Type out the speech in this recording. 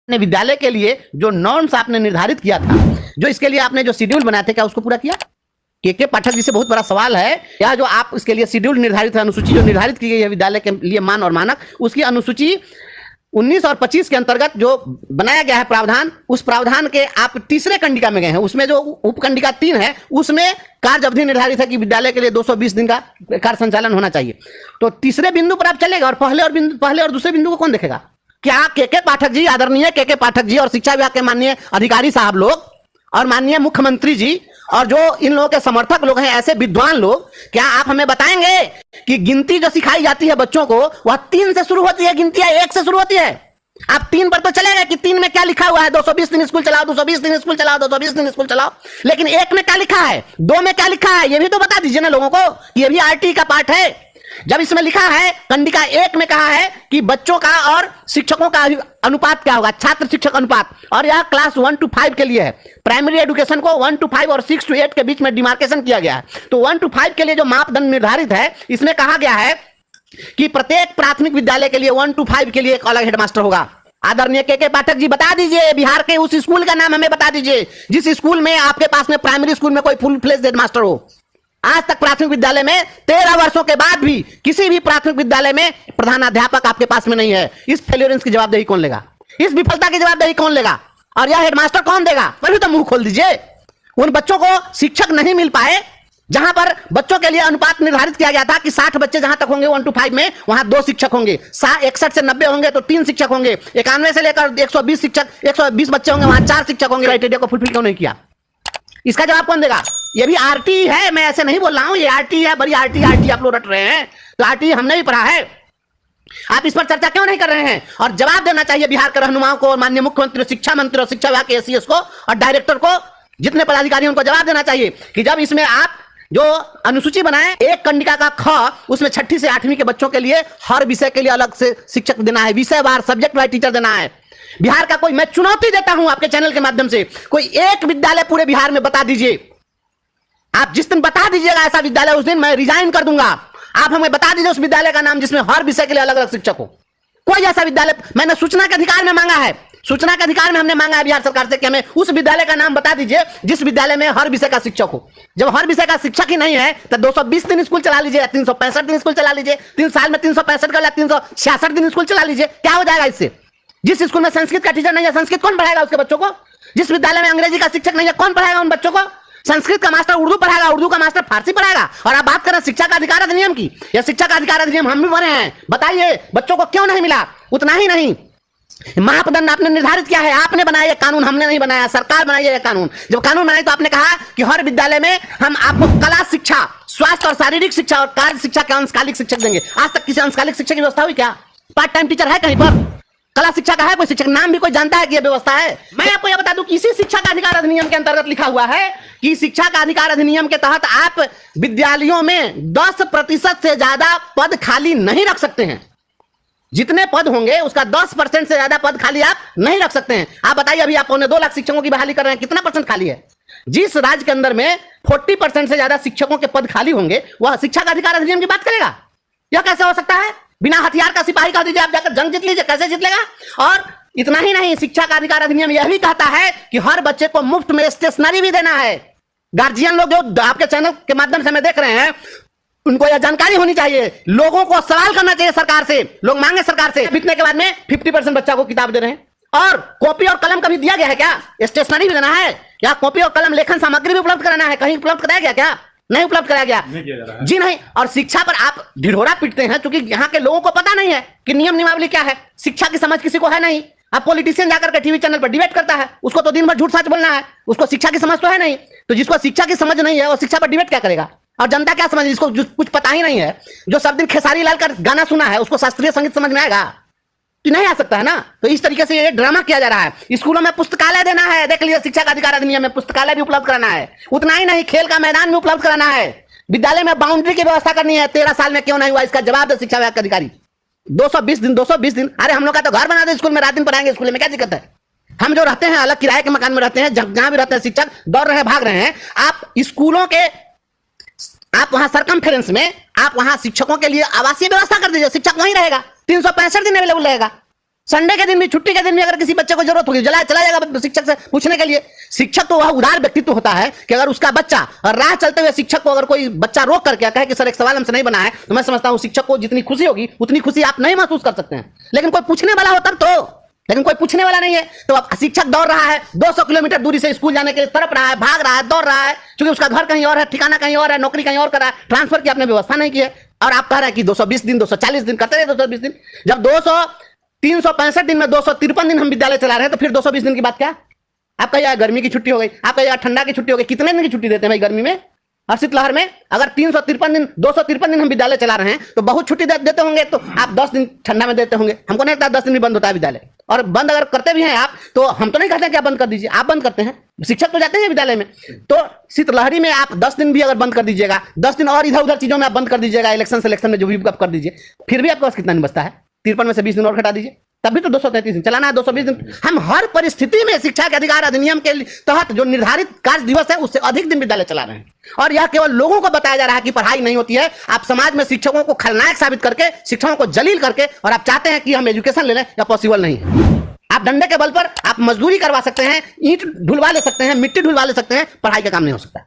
अपने विद्यालय के लिए जो नॉर्म्स आपने निर्धारित किया था, जो इसके लिए आपने जो शेड्यूल बनाए थे, क्या उसको पूरा किया? के पाठक जी से बहुत बड़ा सवाल है, या जो आप इसके लिए शेड्यूल निर्धारित है, अनुसूची जो निर्धारित की गई है विद्यालय के लिए मान और मानक, उसकी अनुसूची 19 और 25 के अंतर्गत जो बनाया गया है प्रावधान, उस प्रावधान के आप तीसरे कंडिका में गए हैं। उसमें जो उपकंडिका 3 है उसमें कार्य अवधि निर्धारित है कि विद्यालय के लिए 220 दिन का कार्य संचालन होना चाहिए। तो तीसरे बिंदु पर आप चलेगा और पहले और दूसरे बिंदु को कौन देखेगा? क्या के पाठक जी, आदरणीय के पाठक जी और शिक्षा विभाग के माननीय अधिकारी साहब लोग और माननीय मुख्यमंत्री जी और जो इन लोगों के समर्थक लोग हैं, ऐसे विद्वान लोग, क्या आप हमें बताएंगे कि गिनती जो सिखाई जाती है बच्चों को वह 3 से शुरू होती है, गिनती 1 से शुरू होती है? आप 3 पर तो चलेगा कि 3 में क्या लिखा हुआ है, 220 दिन स्कूल चलाओ, 220 दिन स्कूल चलाओ, 220 दिन स्कूल चलाओ, लेकिन 1 में क्या लिखा है, 2 में क्या लिखा है, ये भी तो बता दीजिए ना लोगों को। ये भी आरटी का पार्ट है। जब इसमें लिखा है कंडिका 1 में कहा है कि बच्चों का और शिक्षकों का अनुपात क्या होगा, छात्र शिक्षक अनुपात, और यह क्लास 1 to 5 के लिए है। प्राइमरी एजुकेशन को 1 to 5 और 6 to 8 के बीच में डिमार्केशन किया गया है। तो 1 to 5 के लिए जो मापदंड निर्धारित है, इसमें कहा गया है कि प्रत्येक प्राथमिक विद्यालय के लिए 1 to 5 के लिए एक अलग हेडमास्टर होगा। आदरणीय के पाठक जी बता दीजिए, बिहार के उस स्कूल का नाम हमें बता दीजिए जिस स्कूल में आपके पास में प्राइमरी स्कूल में कोई फुल फ्लेज्ड हेडमास्टर हो। आज तक प्राथमिक विद्यालय में 13 वर्षों के बाद भी किसी भी प्राथमिक विद्यालय में प्रधानाध्यापक आपके पास में नहीं है। इस फेल्योरेंस की जवाबदेही कौन लेगा? इस विफलता की जवाबदेही कौन लेगा? और यह हेडमास्टर कौन देगा? पहले तो मुंह खोल दीजिए। उन बच्चों को शिक्षक नहीं मिल पाए जहां पर बच्चों के लिए अनुपात निर्धारित किया गया था कि 60 बच्चे जहां तक होंगे 1 to 5 में, वहां 2 शिक्षक होंगे। 61 से 90 होंगे तो 3 शिक्षक होंगे। 91 से लेकर 120 बच्चे होंगे, वहां 4 शिक्षक होंगे। क्राइटेरिया को फुलफिल क्यों नहीं किया? इसका जवाब कौन देगा? ये भी आरटी है, मैं ऐसे नहीं बोल रहा हूं, ये आरटी है, बड़ी आरटी आप लोग रट रहे हैं। तो आरटी हमने भी पढ़ा है, आप इस पर चर्चा क्यों नहीं कर रहे हैं? और जवाब देना चाहिए बिहार के रहनुमाओं को, माननीय मुख्यमंत्री, शिक्षा मंत्री और शिक्षा विभाग के एसीएस को और डायरेक्टर को, जितने पदाधिकारी उनको जवाब देना चाहिए कि जब इसमें आप जो अनुसूची बनाए, एक कंडिका का ख, उसमें 6ठी से 8वीं के बच्चों के लिए हर विषय के लिए अलग से शिक्षक देना है, विषयवार सब्जेक्ट वाइज टीचर देना है। बिहार का कोई, मैं चुनौती देता हूं आपके चैनल के माध्यम से, कोई एक विद्यालय पूरे बिहार में बता दीजिए। आप जिस दिन बता दीजिएगा ऐसा विद्यालय, उस दिन मैं रिजाइन कर दूंगा। आप हमें बता दीजिए उस विद्यालय का नाम जिसमें हर विषय के लिए अलग अलग शिक्षक हो। कोई ऐसा विद्यालय, मैंने सूचना के अधिकार में मांगा है, सूचना के अधिकार में हमने मांगा है बिहार सरकार से कि हमें उस विद्यालय का नाम बता दीजिए जिस विद्यालय में हर विषय का शिक्षक हो। जब हर विषय का शिक्षक ही नहीं है तो 220 दिन स्कूल चला लीजिए, 365 दिन स्कूल चला लीजिए, 3 साल में 365 का 366 दिन स्कूल चला लीजिए, क्या हो जाएगा इससे? जिस स्कूल में संस्कृत का टीचर नहीं है, संस्कृत कौन पढ़ाएगा उसके बच्चों को? जिस विद्यालय में अंग्रेजी का शिक्षक नहीं है, कौन पढ़ाएगा उन बच्चों को? संस्कृत का मास्टर उर्दू पढ़ाएगा, उर्दू का मास्टर फारसी पढ़ाएगा। और आप बात करें शिक्षा का अधिकार अधिनियम की, या शिक्षा का अधिकार अधिनियम हम भी पढ़े हैं, बताइए बच्चों को क्यों नहीं मिला? उतना ही नहीं, मापदंड आपने निर्धारित किया है, आपने बनाया कानून, हमने नहीं बनाया, सरकार बनाई है कानून। जब कानून बनाई तो आपने कहा कि हर विद्यालय में हम आपको कला शिक्षा, स्वास्थ्य और शारीरिक शिक्षा और कार्य शिक्षा के अंशकालिक शिक्षक देंगे। आज तक किसी अंशकालिक शिक्षक की व्यवस्था हुई क्या? पार्ट टाइम टीचर है कहीं पर? कला शिक्षा का है कोई शिक्षक? नाम भी कोई जानता है कि यह व्यवस्था है? मैं आपको यह बता दूं कि इसी शिक्षा का अधिकार अधिनियम के अंतर्गत लिखा हुआ है कि शिक्षा का अधिकार अधिनियम के तहत आप विद्यालयों में 10% से ज्यादा पद खाली नहीं रख सकते हैं। जितने पद होंगे उसका 10% से ज्यादा पद खाली आप नहीं रख सकते हैं। आप बताइए, अभी आप 2 लाख शिक्षकों की बहाली कर रहे हैं, कितना परसेंट खाली है? जिस राज्य के अंदर में 40% से ज्यादा शिक्षकों के पद खाली होंगे, वह शिक्षा का अधिकार अधिनियम की बात करेगा? यह कैसे हो सकता है? बिना हथियार का सिपाही कह दीजिए आप जाकर जंग जीत लीजिए, कैसे जीत लेगा? और इतना ही नहीं, शिक्षा का अधिकार अधिनियम यह भी कहता है कि हर बच्चे को मुफ्त में स्टेशनरी भी देना है। गार्जियन लोग जो आपके चैनल के माध्यम से हमें देख रहे हैं, उनको यह जानकारी होनी चाहिए। लोगों को सवाल करना चाहिए सरकार से, लोग मांगे सरकार से। बीतने के बाद में 50% बच्चा को किताब दे रहे हैं, और कॉपी और कलम कभी दिया गया है क्या? स्टेशनरी भी देना है या कॉपी और कलम, लेखन सामग्री भी उपलब्ध कराना है? कहीं उपलब्ध कराया गया क्या? नहीं उपलब्ध कराया गया, जी नहीं। और शिक्षा पर आप ढिढोरा पीटते हैं क्योंकि यहाँ के लोगों को पता नहीं है कि नियम नियमावली क्या है। शिक्षा की समझ किसी को है नहीं। आप पॉलिटिशियन जाकर के टीवी चैनल पर डिबेट करता है, उसको तो दिन भर झूठ सच बोलना है, उसको शिक्षा की समझ तो है नहीं। तो जिसको शिक्षा की समझ नहीं है वो शिक्षा पर डिबेट क्या करेगा? और जनता क्या समझ, जिसको कुछ पता ही नहीं है, जो सब दिन खेसारी लाल का गाना सुना है, उसको शास्त्रीय संगीत समझ में आएगा? तो नहीं आ सकता है ना। तो इस तरीके से ये ड्रामा किया जा रहा है। स्कूलों में पुस्तकालय देना है, देख लीजिए शिक्षा का अधिकार अधिनियम में पुस्तकालय भी उपलब्ध कराना है। उतना ही नहीं, खेल का मैदान भी उपलब्ध कराना है। विद्यालय में बाउंड्री की व्यवस्था करनी है। 13 साल में क्यों नहीं हुआ, इसका जवाब दे शिक्षा विभाग के अधिकारी। 220 दिन, अरे हम लोग का तो घर बना दे, स्कूल में रात दिन पढ़ाएंगे, स्कूल में क्या दिक्कत है? हम जो रहते हैं अलग किराए के मकान में रहते हैं, जहां भी रहते हैं शिक्षक दौड़ रहे भाग रहे हैं। आप स्कूलों के, आप वहां सरकमफेरेंस में आप वहां शिक्षकों के लिए आवासीय व्यवस्था कर दीजिए, शिक्षक वहीं रहेगा, 365 दिन अवेलेबल रहेगा। संडे के दिन भी, छुट्टी के दिन भी अगर किसी बच्चे को जरूरत होगी, चला जाएगा शिक्षक से पूछने के लिए। शिक्षक तो वह उदार व्यक्तित्व होता है कि अगर उसका बच्चा और राह चलते हुए शिक्षक को अगर कोई बच्चा रोक करके कहे कि सर एक सवाल हमसे नहीं बना है, तो मैं समझता हूं शिक्षक को जितनी खुशी होगी उतनी खुशी आप नहीं महसूस कर सकते हैं। लेकिन कोई पूछने वाला हो तब तो, लेकिन कोई पूछने वाला नहीं है। तो अब शिक्षक दौड़ रहा है 200 किलोमीटर दूरी से स्कूल जाने के लिए, तड़प रहा है, भाग रहा है, दौड़ रहा है, क्योंककि उसका घर कहीं और है, ठिकाना कहीं और है, नौकरी कहीं और कर रहा है, ट्रांसफर की आपने व्यवस्था नहीं की है। और आप कह रहे हैं कि 220 दिन 240 दिन करते रहे, 220 दिन, जब 365 दिन में 253 दिन हम विद्यालय चला रहे हैं, तो फिर 220 दिन की बात क्या? आपका यार गर्मी की छुट्टी हो गई, आपका यार ठंडा की छुट्टी हो गई, कितने दिन की छुट्टी देते हैं भाई गर्मी में और शीतलहर में? अगर 353 दिन 253 दिन हम विद्यालय चला रहे हैं तो बहुत छुट्टी देते होंगे, तो आप 10 दिन ठंडा में देते होंगे। हमको नहीं लगता 10 दिन भी बंद होता है विद्यालय। और बंद अगर करते भी हैं आप, तो हम तो नहीं कहते कि आप बंद कर दीजिए, आप बंद करते हैं, शिक्षक तो जाते हैं विद्यालय में। तो शीतलहरी में आप 10 दिन भी अगर बंद कर दीजिएगा, 10 दिन और इधर उधर चीजों में आप बंद कर दीजिएगा, इलेक्शन सिलेक्शन में जो भी आप कर दीजिए, फिर भी आपके पास कितना दिन बचता है? 53 में से 20 दिन और घटा दीजिए, तभी तो 233 दिन चलाना है। 220 दिन हम हर परिस्थिति में शिक्षा के अधिकार अधिनियम के तहत जो निर्धारित कार्य दिवस है उससे अधिक दिन विद्यालय चला रहे हैं। और यह केवल लोगों को बताया जा रहा है कि पढ़ाई नहीं होती है। आप समाज में शिक्षकों को खलनायक साबित करके, शिक्षकों को जलील करके, और आप चाहते हैं कि हम एजुकेशन ले लें, या पॉसिबल नहीं है। आप डंडे के बल पर आप मजदूरी करवा सकते हैं, ईंट ढुलवा ले सकते हैं, मिट्टी ढुलवा ले सकते हैं, पढ़ाई का काम नहीं हो सकता।